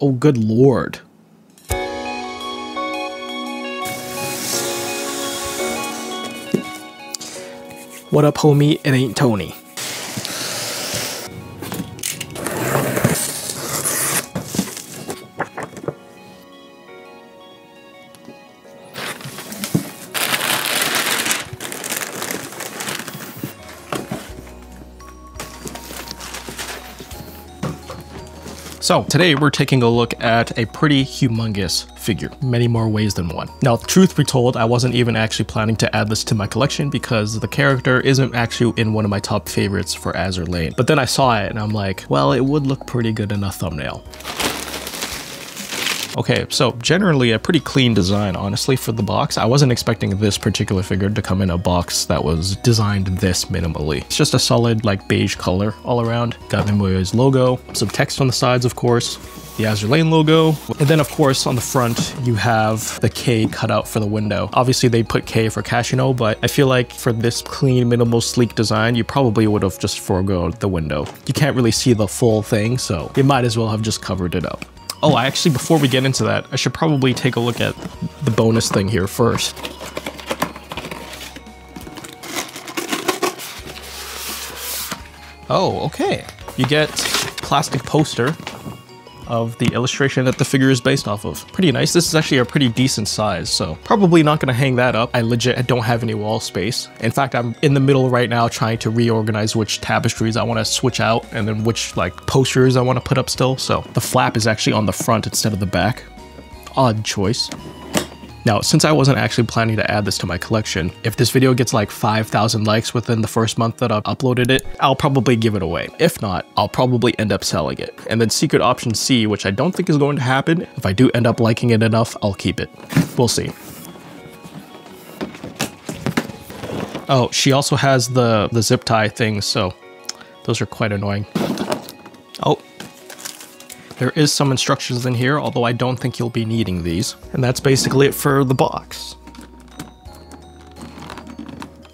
Oh, good lord. What up, homie? It ain't Tony. So today we're taking a look at a pretty humongous figure, many more ways than one. Now, truth be told, I wasn't even actually planning to add this to my collection because the character isn't actually in one of my top favorites for Azurlane. But then I saw it and I'm like, well, it would look pretty good in a thumbnail. Okay, so generally a pretty clean design, honestly, for the box. I wasn't expecting this particular figure to come in a box that was designed this minimally. It's just a solid, like, beige color all around. Got Mimoyo's logo, some text on the sides, of course, the Azurlane logo, and then, of course, on the front, you have the K cut out for the window. Obviously, they put K for kashino, but I feel like for this clean, minimal, sleek design, you probably would have just foregoed the window. You can't really see the full thing, so you might as well have just covered it up. Oh, actually, before we get into that, I should probably take a look at the bonus thing here first. Oh, okay. You get plastic poster of the illustration that the figure is based off of. Pretty nice. This is actually a pretty decent size, so probably not gonna hang that up. I legit don't have any wall space. In fact, I'm in the middle right now trying to reorganize which tapestries I want to switch out and then which like posters I want to put up still. So the flap is actually on the front instead of the back. Odd choice. Now, since I wasn't actually planning to add this to my collection, if this video gets like 5,000 likes within the first month that I've uploaded it, I'll probably give it away. If not, I'll probably end up selling it. And then secret option C, which I don't think is going to happen, if I do end up liking it enough, I'll keep it. We'll see. Oh, she also has the zip tie things, so those are quite annoying. Oh. There is some instructions in here, although I don't think you'll be needing these. And that's basically it for the box.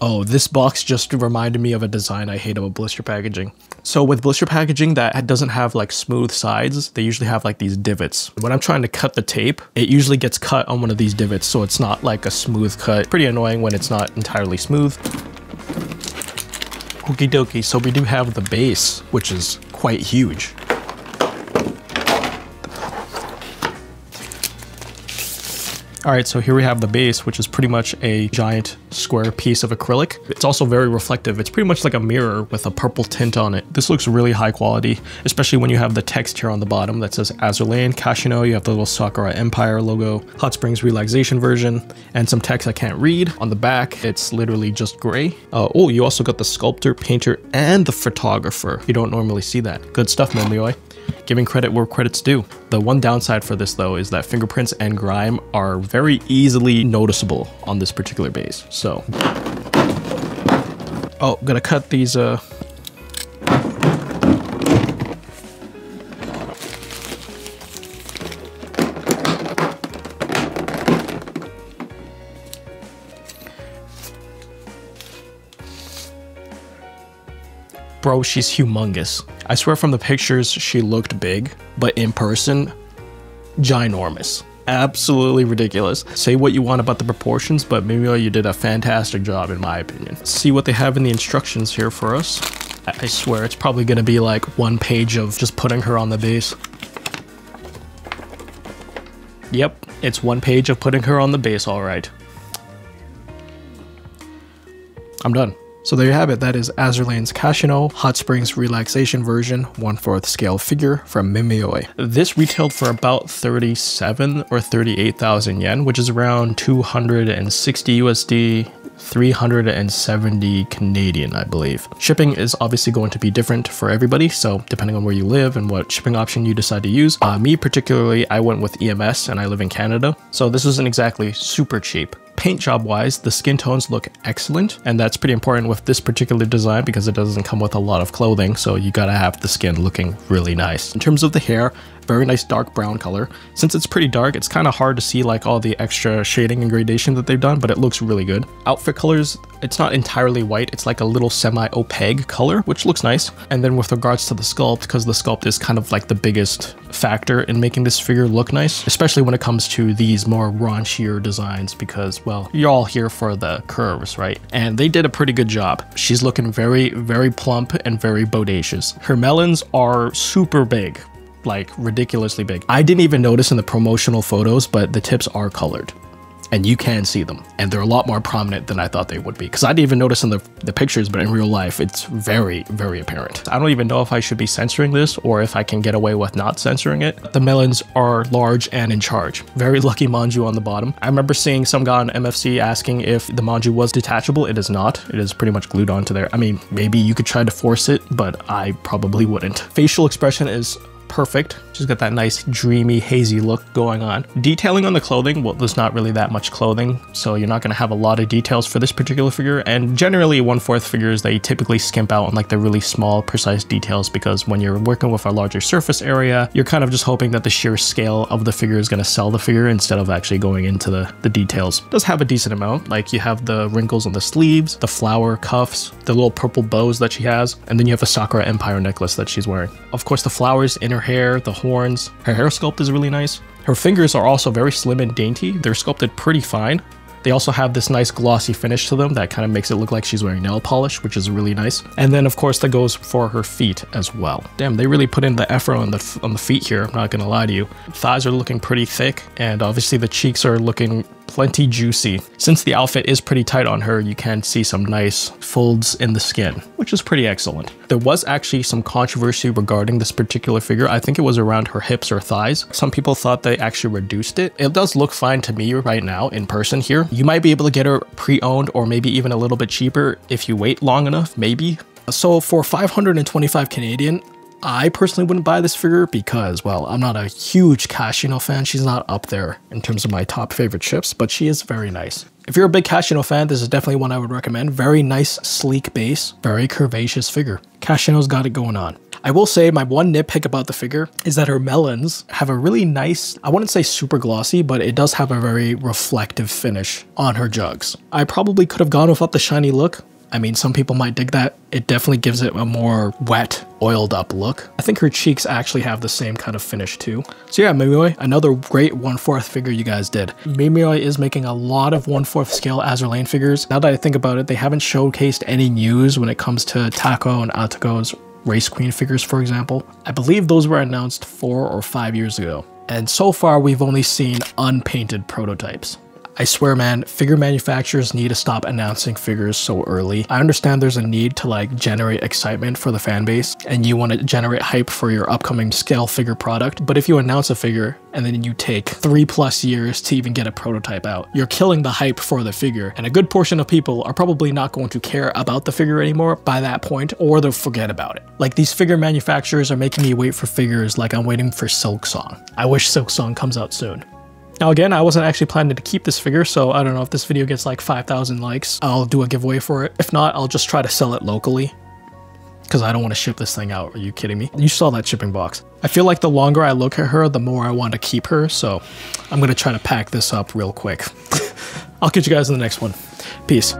Oh, this box just reminded me of a design I hate about blister packaging. So with blister packaging that doesn't have like smooth sides, they usually have like these divots. When I'm trying to cut the tape, it usually gets cut on one of these divots, so it's not like a smooth cut. Pretty annoying when it's not entirely smooth. Okie dokie, so we do have the base, which is quite huge. Alright, so here we have the base, which is pretty much a giant square piece of acrylic. It's also very reflective. It's pretty much like a mirror with a purple tint on it. This looks really high quality, especially when you have the text here on the bottom that says Azurlane, Kashino. You have the little Sakura Empire logo, Hot Springs relaxation version, and some text I can't read. On the back, it's literally just gray. Oh, you also got the sculptor, painter, and the photographer. You don't normally see that. Good stuff, Mimioi. Giving credit where credit's due. The one downside for this though is that fingerprints and grime are very easily noticeable on this particular base. So, oh, gonna cut these Bro, she's humongous. I swear from the pictures she looked big, but in person, ginormous. Absolutely ridiculous. Say what you want about the proportions, but Mimioi, you did a fantastic job in my opinion. Let's see what they have in the instructions here for us. I swear it's probably gonna be like one page of just putting her on the base. Yep, it's one page of putting her on the base, all right. I'm done. So there you have it. That is Azurlane's Kashino Hot Springs relaxation version, 1/4 scale figure from Mimioi. This retailed for about 37 or 38,000 yen, which is around 260 USD, 370 Canadian, I believe. Shipping is obviously going to be different for everybody, so depending on where you live and what shipping option you decide to use. Me particularly, I went with EMS and I live in Canada, so this isn't exactly super cheap. Paint job wise, the skin tones look excellent, and that's pretty important with this particular design because it doesn't come with a lot of clothing, so you gotta have the skin looking really nice. In terms of the hair, very nice dark brown color. Since it's pretty dark, it's kind of hard to see like all the extra shading and gradation that they've done, but it looks really good. Outfit colors, it's not entirely white, it's like a little semi-opaque color, which looks nice. And then with regards to the sculpt, because the sculpt is kind of like the biggest factor in making this figure look nice, especially when it comes to these more raunchier designs because, well, you're all here for the curves, right? And they did a pretty good job. She's looking very, very plump and very bodacious. Her melons are super big, like ridiculously big. I didn't even notice in the promotional photos, but the tips are colored. And you can see them, and they're a lot more prominent than I thought they would be, because I didn't even notice in the pictures, but in real life it's very, very apparent. I don't even know if I should be censoring this or if I can get away with not censoring it. The melons are large and in charge. Very lucky manju on the bottom. I remember seeing some guy on MFC asking if the manju was detachable. It is not. It is pretty much glued onto there. I mean, maybe you could try to force it, but I probably wouldn't. Facial expression is perfect. She's got that nice dreamy hazy look going on. Detailing on the clothing, well, there's not really that much clothing, so you're not going to have a lot of details for this particular figure, and generally 1/4 figures, they typically skimp out on like the really small precise details, because when you're working with a larger surface area, you're kind of just hoping that the sheer scale of the figure is going to sell the figure instead of actually going into the details. It does have a decent amount, like you have the wrinkles on the sleeves, the flower cuffs, the little purple bows that she has, and then you have a Sakura Empire necklace that she's wearing. Of course, the flowers in her hair, the horns, her hair sculpt is really nice. Her fingers are also very slim and dainty. They're sculpted pretty fine. They also have this nice glossy finish to them that kind of makes it look like she's wearing nail polish, which is really nice. And then of course that goes for her feet as well. Damn, they really put in the effort on the feet here, I'm not gonna lie to you. Thighs are looking pretty thick, and obviously the cheeks are looking plenty juicy. Since the outfit is pretty tight on her, you can see some nice folds in the skin, which is pretty excellent. There was actually some controversy regarding this particular figure. I think it was around her hips or thighs. Some people thought they actually reduced it. It does look fine to me right now in person here. You might be able to get her pre-owned or maybe even a little bit cheaper if you wait long enough, maybe. So for 525 Canadian, I personally wouldn't buy this figure because, well, I'm not a huge Kashino fan. She's not up there in terms of my top favorite ships, but she is very nice. If you're a big Kashino fan, this is definitely one I would recommend. Very nice, sleek base, very curvaceous figure. Kashino's got it going on. I will say my one nitpick about the figure is that her melons have a really nice, I wouldn't say super glossy, but it does have a very reflective finish on her jugs. I probably could have gone without the shiny look. I mean, some people might dig that. It definitely gives it a more wet, oiled up look. I think her cheeks actually have the same kind of finish too. So yeah, Mimioi, another great 1/4 figure you guys did. Mimioi is making a lot of 1/4 scale Azur Lane figures. Now that I think about it, they haven't showcased any news when it comes to Tako and Atako's Race Queen figures, for example. I believe those were announced 4 or 5 years ago. And so far, we've only seen unpainted prototypes. I swear, man, figure manufacturers need to stop announcing figures so early. I understand there's a need to like generate excitement for the fan base and you want to generate hype for your upcoming scale figure product. But if you announce a figure and then you take 3+ years to even get a prototype out, you're killing the hype for the figure. And a good portion of people are probably not going to care about the figure anymore by that point, or they'll forget about it. Like, these figure manufacturers are making me wait for figures like I'm waiting for Silk Song. I wish Silk Song comes out soon. Now again, I wasn't actually planning to keep this figure, so I don't know if this video gets like 5,000 likes, I'll do a giveaway for it. If not, I'll just try to sell it locally, because I don't want to ship this thing out. Are you kidding me? You saw that shipping box. I feel like the longer I look at her, the more I want to keep her, so I'm going to try to pack this up real quick. I'll catch you guys in the next one. Peace.